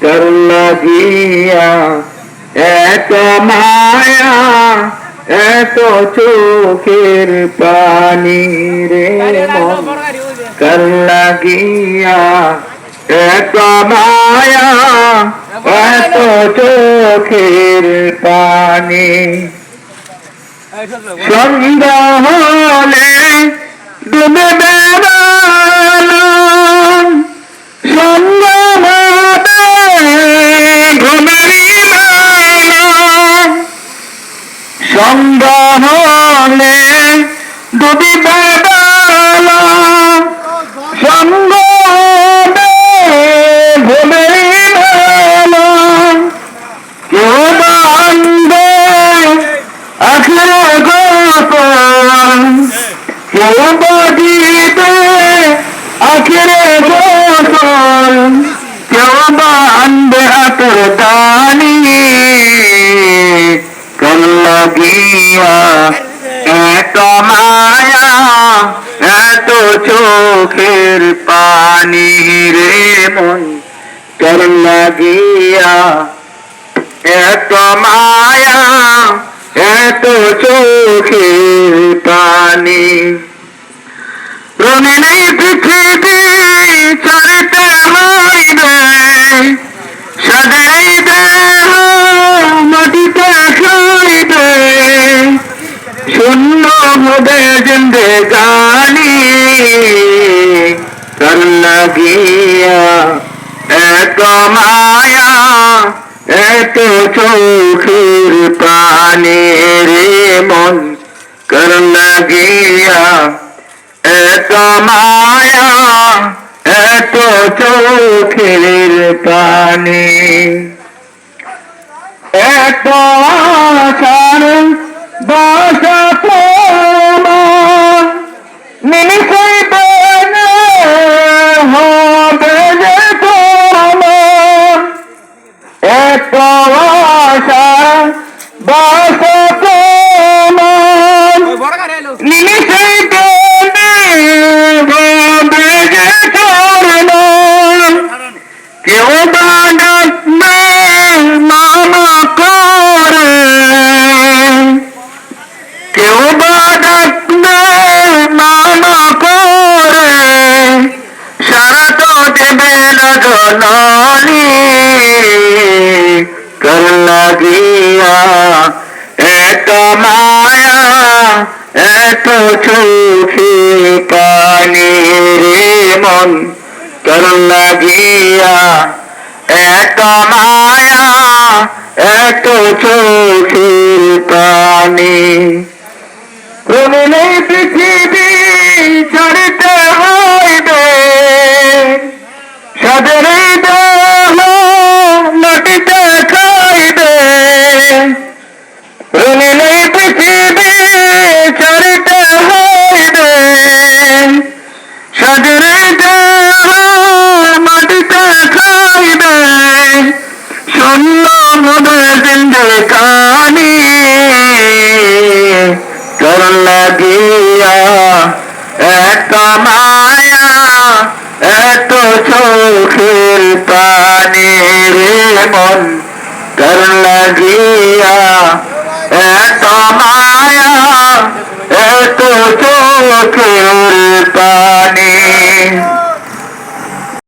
তোর লাগিয়া এত মায়া এত চোখের পানি রে মন তোর লাগিয়া এত মায়া এত চোখের পানি সন্ধ্যা হলে ডুবে বেড়ালাম সন্ধ্যা হবে ঘুমেরই বেলা সন্ধ্যা হলে ডুবে বেড়ালাম সন্ধ্যা হবে ঘুমেরই বেলা কেউ বান্ধে আখেরে গোপন কেউ বাঁধিতে আখেরে গোপন কেউ বাঁধবে হাতের দানি তোর লাগিয়া এত মায়া এত চোখের পানি রে মন তোর লাগিয়া এত মায়া এত চোখের পানি রঙিন পৃথিবী ছাড়তে হইবে সাদের দেহ মাটিতে শুইবে শূন্য হবে জিন্দেগানি তোর লাগিয়া এত মায়া এত চোখের পানি রে মন তোর লাগিয়া এত মায়া এত চোখের পানি এত আশার বাসা তোমার নিমিষে হবে যে তোমার এত আশা বাসা তোমার নিমিষে কেউ ডাকবে মামা করে কেউ ডাকবে মামা করে সারা তো দেবে না জননী তোর লাগিয়া এত মায়া এত চোখের পানি রে মন তোর লাগিয়া এত মায়া এত চোখের পানি রঙিন পৃথিবী ছাড়তে হইবে সাদের দেহ মাটিতে খাইবে রঙিন পৃথিবী ছাড়তে হইবে সাদের দেহ মাটিতে খাইবে শূন্য হবে জিন্দেগানি তোর লাগিয়া এত মায়া এত চোখের পানি রে মন তোর লাগিয়া এত মায়া এত চোখের পানি